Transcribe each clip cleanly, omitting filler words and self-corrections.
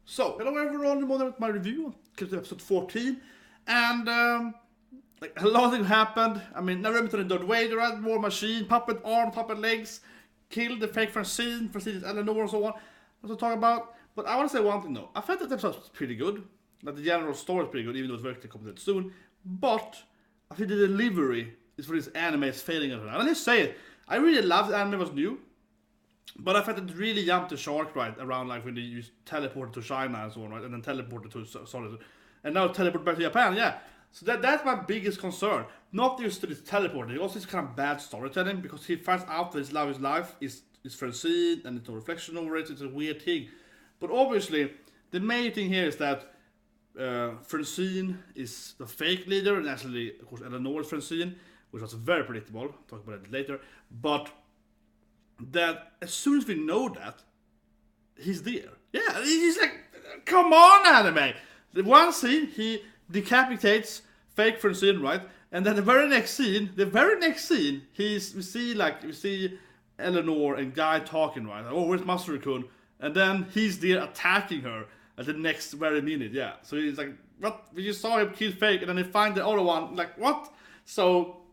So, hello everyone, I'm on my review, episode 14, and a lot of things happened. I mean, Narumi to the third way, the red war machine, puppet arm, puppet legs, killed the fake Francine is Eleanor and so on. That's what to talk about. But I want to say one thing though. I felt that episode was pretty good. That the general story is pretty good, even though it's very complicated soon. But I think the delivery is for this anime is failing at it. And let's say it. I really loved the anime was new. But I felt it really jumped the shark right around like when they used teleported to China and so on, right? And then teleported to Solid. And now teleport back to Japan, yeah. So that's my biggest concern. Not just to this teleporting, also it's kind of bad storytelling because he finds out that his love is life is Francine and it's no reflection over it, it's a weird thing. But obviously, the main thing here is that Francine is the fake leader, and actually, of course, Eleanor is Francine, which was very predictable. I'll talk about it later. But that as soon as we know that, he's there. Yeah, he's like, come on, anime! The one scene, he decapitates fake Francine, right? And then the very next scene, we see Eleanor and Guy talking, right? Oh, where's Masure-kun? And then he's there attacking her at the next very minute, yeah. So he's like, what? We just saw him kill fake, and then they find the other one, like, what? So,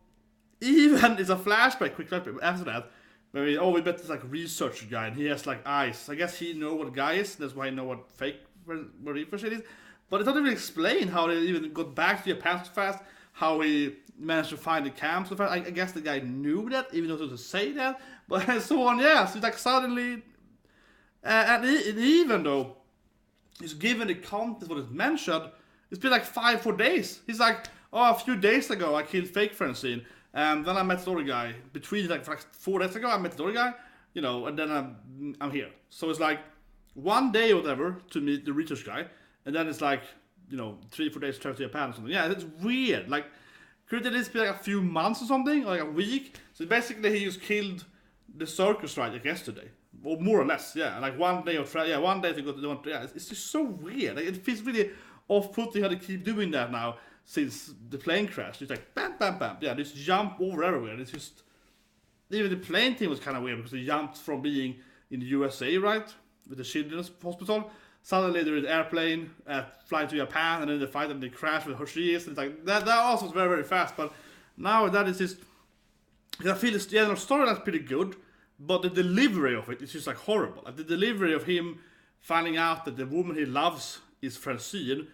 even it's a flashback, quick flashback after that. Maybe, we bet this like researcher guy, and he has like eyes. I guess he know what guy is. That's why he know what fake real shit is. But it doesn't even explain how they even got back to Japan so fast. How he managed to find the camp so fast. I guess the guy knew that, even though he doesn't say that. But so on, yeah. So it's like suddenly, and even though he's given the context what is mentioned, it's been like 4 days. He's like, a few days ago I killed fake Francine. And then I met the other guy. Between like 4 days ago, I met the other guy, and then I'm here. So it's like 1 day or whatever to meet the research guy, and then it's like 3-4 days to travel to Japan or something. Yeah, it's weird. Like, could it be like a few months or something, or like a week? So basically, he just killed the circus right like yesterday, or more or less. Yeah, like 1 day of travel. Yeah, 1 day to go to the. Yeah, it's just so weird. Like, it feels really off-putting how they keep doing that now. Since the plane crashed, it's like bam, bam, bam. Yeah, just jump over everywhere. It's just even the plane thing was kind of weird because they jumped from being in the USA, right, with the children's hospital. Suddenly they're in the airplane, flying to Japan, and then they fight and they crash with Hershey's. It's like that also was very, very fast. But now that is just, I feel the general storyline's pretty good, but the delivery of it is just like horrible. Like the delivery of him finding out that the woman he loves is Francine.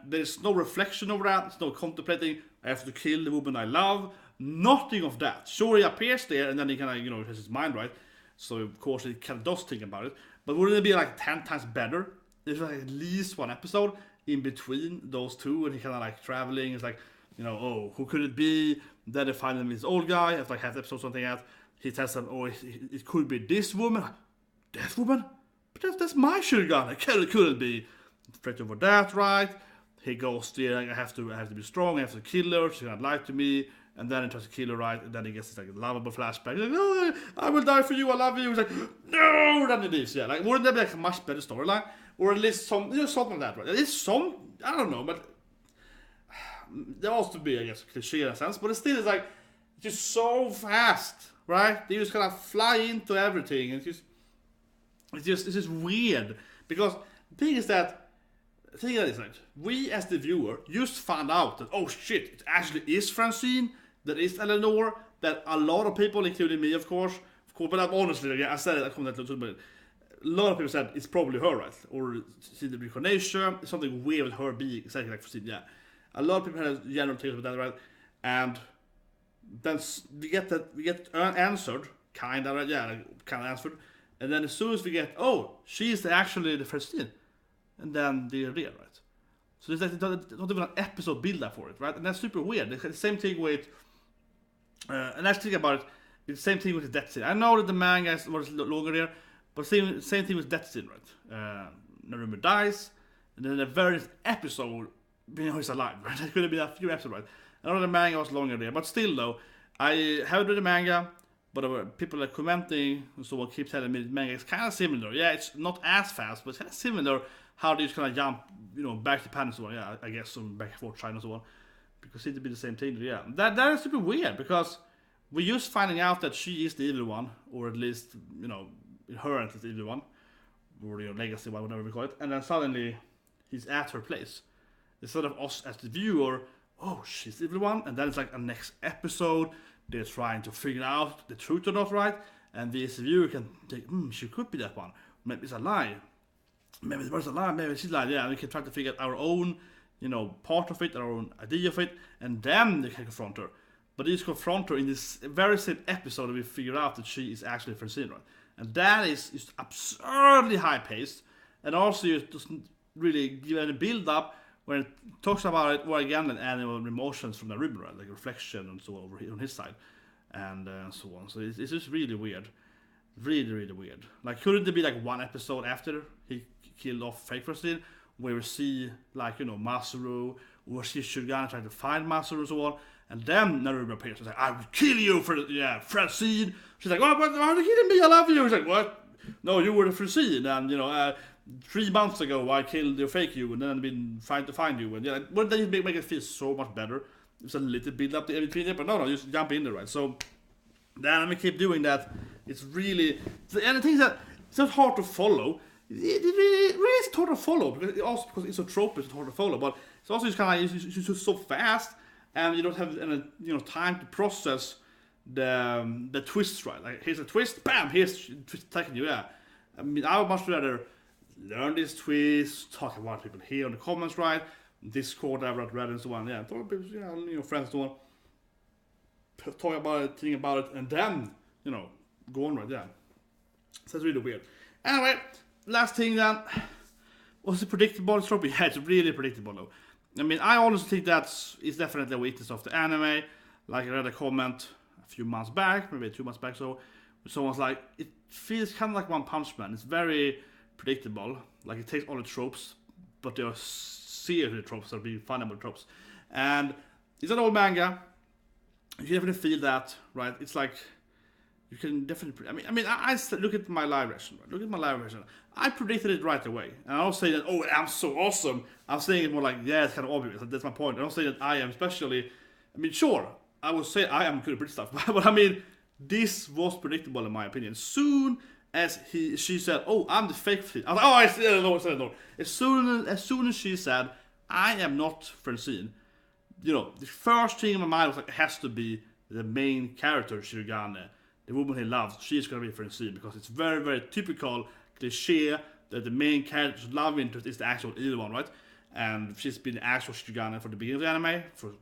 There's no reflection over that. There's no contemplating. I have to kill the woman I love. Nothing of that. Sure, he appears there, and then he kind of, has his mind right. So of course he kind of does think about it. But wouldn't it be like 10 times better? There's like at least one episode in between those two, and he kind of like traveling. It's like, who could it be? Then they find him this old guy after like half the episode something else. He tells them, it could be this woman. That woman? But that's my Shirogane. Could it be? Threat over that, right? He goes there, I have to be strong, I have to kill her, she's gonna lie to me, and then he tries to kill her, right? And then he gets this like lovable flashback. He's like, oh, I will die for you, I love you. He's like, no, then it is, yeah. Like, wouldn't that be like a much better storyline? Or at least something like that, right? At least I don't know, but there has to be, I guess, cliche in a sense, but it still is like, just so fast, right? They just kind of fly into everything, and it's just weird. Because the thing is that, we as the viewer just found out that, oh shit, it actually is Francine, that is Eleanor, that a lot of people, including me of course, but honestly, I said it, I commented to it, a lot of people said it's probably her, right? Or see the reincarnation, something weird with her being exactly like Francine, yeah. A lot of people had a general theory about that, right? And then we get answered, kind of answered, and then as soon as we get, she's actually the Francine, and then they're there, right? So there's like not even an episode build up for it, right? And that's super weird. The same thing with, and actually think about it, it's the same thing with the death scene. I know that the manga was longer there, but same thing with death scene, right? Narumi dies, and then the very episode, he's alive, right? It could have been a few episodes, right? I know the manga was longer there, but still though, I haven't read the manga, but people are commenting, so I keep telling me the manga is kind of similar. Yeah, it's not as fast, but it's kind of similar. How they just kind of jump, back to Japan and so on. Yeah, I guess some back and forth China and so on, because it would be the same thing. Yeah, that is super weird because we're just finding out that she is the evil one, or at least her is the evil one. or legacy, whatever we call it, and then suddenly he's at her place. Instead of us as the viewer, oh, she's the evil one, and then it's like a next episode, they're trying to figure out the truth or not, right? And we as the viewer can think, she could be that one. Maybe it's a lie. Maybe the person's a lie, maybe she's lying, yeah, and we can try to figure out our own, part of it, our own idea of it, and then they can confront her. But they just confront her in this very same episode that we figure out that she is actually Francine, right? And that is just absurdly high-paced, and also it doesn't really give any build-up when it talks about it, well, again, and animal emotions from Narumi, right? Like reflection and so on over here on his side, and so on. So it's just really weird. Really, really weird. Like, couldn't there be like one episode after he killed off fake Francine, where we see, like, Masure, or see Shirogane trying to find Masure and so on, and then Narumi appears and like, I will kill you for, Francine. She's like, what, why are you killing me? I love you. He's like, what? No, you were the Francine, and, 3 months ago I killed the fake you, and then I've been trying to find you, and wouldn't that make it feel so much better? It's a little build up in between there, but no, just jump in there, right? So, then we keep doing that. It's really, and the thing is that it's not hard to follow. It really is hard to follow, because it's so tropic, it's hard to follow, but it's also just kind of it's just so fast, and you don't have any, time to process the twists, right? Like, here's a twist, bam, here's twist attacking you, yeah. I mean, I would much rather learn this twist, talk about people here in the comments, right? Discord, I've read and so on, yeah. Talk about people, friends and so on. Talk about it, think about it, and then, go on, right? Yeah. So it's really weird. Anyway, last thing then. Was it predictable? It's probably, yeah, it's really predictable though. I mean, I honestly think it's definitely a weakness of the anime. Like, I read a comment a few months back, maybe 2 months back, so someone's like, it feels kind of like One Punch Man. It's very predictable. Like, it takes all the tropes, but they are seriously tropes that are being findable tropes. And it's an old manga. You can definitely feel that, right? It's like, you can definitely, I look at my live reaction, right? Look at my live reaction. I predicted it right away. And I don't say that, oh, I'm so awesome. I'm saying it more like, yeah, it's kind of obvious. That's my point. I don't say that I am especially, sure, I would say I am good at British stuff. But this was predictable in my opinion. Soon as she said, oh, I'm the fake Francine. I was like, oh, I said no. As soon as she said, I am not Francine, the first thing in my mind was like, it has to be the main character, Shirogane, the woman he loves. She's gonna be Francine, because it's very, very typical cliche that the main character's love interest is the actual evil one, right? And she's been the actual Shirogane for the beginning of the anime, for,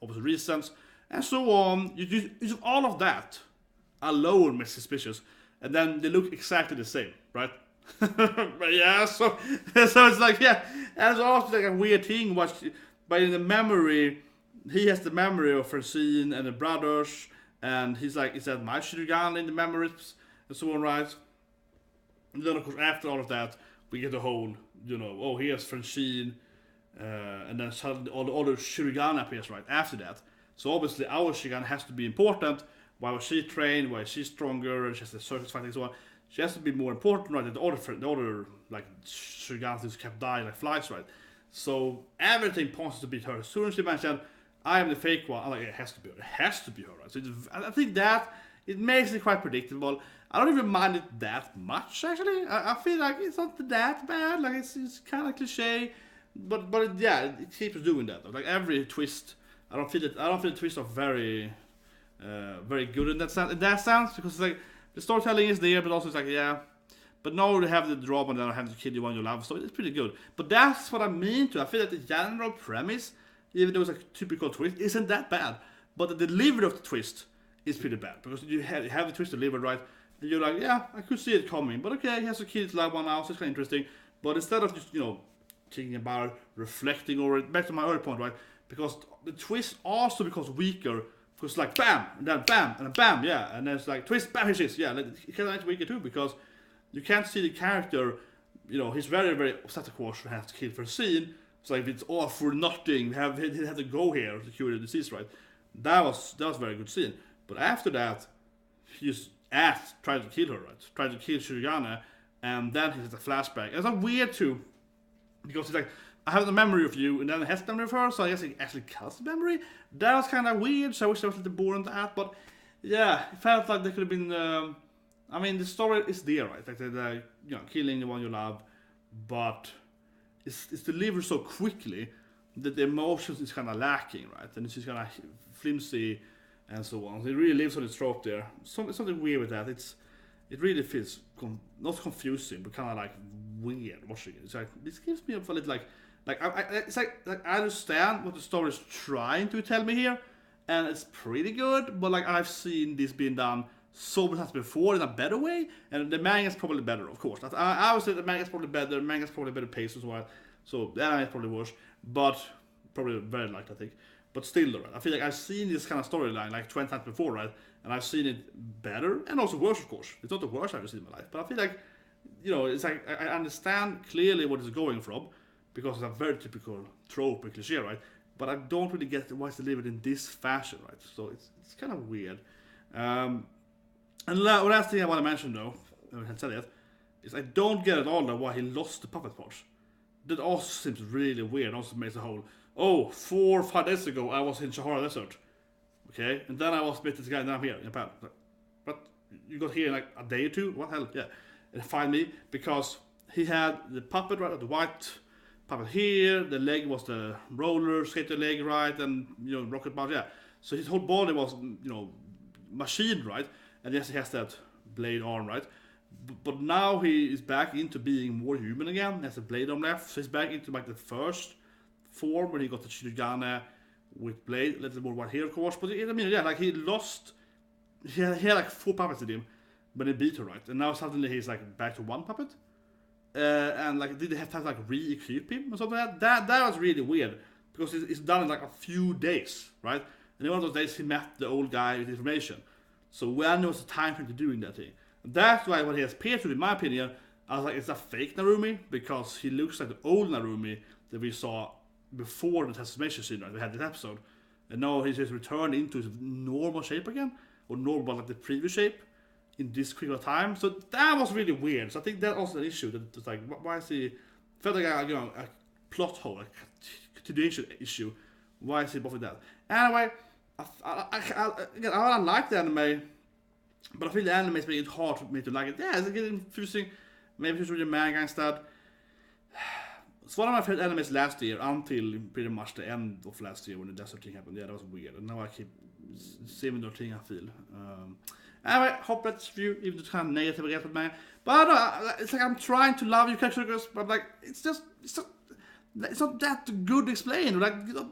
obvious reasons, and so on. You all of that alone makes suspicious, and then they look exactly the same, right? But yeah, so it's like, yeah, and it's also like a weird thing, but in the memory, he has the memory of Francine and the brothers, and he's like, is that my Shirogane in the memories, and so on, right? And then, of course, after all of that, we get the whole, oh, here's Francine, and then suddenly all the other Shirogane appears right after that. So obviously, our Shirogane has to be important. Why was she trained? Why is she stronger? And she has the circus fighting and so on. She has to be more important, right? Than the other like Shirogane just kept dying like flies, right? So everything points to be her. As soon as she mentioned, I am the fake one, I'm like, it has to be her. It has to be her, right? So I think that it makes it quite predictable. I don't even mind it that much, actually. I feel like it's not that bad. Like, it's kind of cliche, but it keeps doing that. Like, every twist, I don't feel the twists are very good in that sense, because it's like the storytelling is there, but also it's like, yeah. But now they have the drama, and then I have to kill the one you love, so it's pretty good. But that's what I mean too. I feel like the general premise, even though it's a typical twist, isn't that bad. But the delivery of the twist is pretty bad, because you have the twist delivered right, and you're like, yeah, I could see it coming, but okay, he has to kill his loved one now, so it's kind of interesting. But instead of just, thinking about it, reflecting over it, back to my earlier point, right, because the twist also becomes weaker, because like, bam, and then bam, and then bam, yeah, and then it's like, twist, bam, here it is, yeah, it kind of weaker too, because you can't see the character, he's very, very upset, of course, to have to kill for a scene. So if it's all for nothing, he had to go here to cure the disease, right? That was a very good scene. But after that, he just tried to kill her, right? Tried to kill Shirogane, and then he has a flashback. It's not weird too, because he's like, I have the memory of you, and then he has the memory of her, so I guess he actually cuts the memory. That was kind of weird, so I wish there was a little more on that, but yeah, it felt like there could have been I mean, the story is there, right? Like the you know, killing the one you love, but it's delivered so quickly that the emotions is kind of lacking, right? And it's just kind of flimsy and so on. So it really lives on its trope there. Something weird with that. It really feels not confusing, but kind of like weird watching it. It's like this gives me a little like it's like I understand what the story is trying to tell me here, and it's pretty good. But like I've seen this being done so many times before in a better way, and the manga is probably better, of course. I would say the manga is probably better. The manga is probably better pace as well. So the anime is probably worse, but probably very likely, I think. But still, right? I feel like I've seen this kind of storyline like 20 times before, right? And I've seen it better and also worse, of course. It's not the worst I've ever seen in my life, but I feel like, you know, it's like I understand clearly what it's going from because it's a very typical trope and cliche, right? But I don't really get why it's delivered in this fashion, right? So it's kind of weird. And last thing I want to mention, though, I haven't said it, is I don't get at all though why he lost the puppet parts. That also seems really weird. Also makes the whole 4 or 5 days ago I was in Sahara Desert, okay, and then I was with this guy, and now I'm here in Japan. But you got here in like a day or two? What hell? Yeah, and find me because he had the puppet right, the white puppet here. The leg was the roller skater leg, right, and you know rocket ball. Yeah, so his whole body was machined, right, and yes, he has that blade arm, right. But now he is back into being more human again. He has a blade arm left, so he's back into like the first form when he got the Shirogane with blade, a little more white hair, of course. But I mean, yeah, like he lost. He had like 4 puppets in him, but he beat her, right? And now suddenly he's like back to 1 puppet. And like, did they have to like re-equip him or something like that? That was really weird because it's done in like a few days, right? And in one of those days he met the old guy with information. So when was the time for him to doing that thing? That's why when he has appeared to, in my opinion, I was like, it's a fake Narumi because he looks like the old Narumi that we saw before the transformation scene, right? We had this episode, and now he's just returned into his normal shape again, or normal like the previous shape in this quick of time. So that was really weird. So I think that's also an issue. That it's like, why is he felt like a plot hole, a continuation issue? Why is he both with that? Anyway, I like the anime. But I feel the anime is making it hard for me to like it. Yeah, it's getting confusing. Maybe I should read the manga instead. It's one of my favorite animes last year until pretty much the end of last year when the desert thing happened. Yeah, that was weird. And now I keep similar thing I feel. Anyway, hope that's for you, even though it's kind of negative against the manga. But I don't know, it's like I'm trying to love you, Karakuri Circus, but like, it's not that good explained. Like, you know,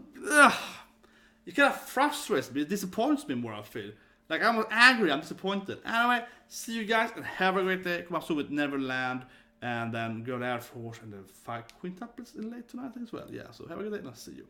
it kind of frustrates me, it disappoints me more, I feel. Like, I'm angry, I'm disappointed. Anyway, see you guys and have a great day. Come up soon with Neverland and then Girl Air Force and the 5 quintuples in late tonight as well. Yeah, so have a good day and I'll see you.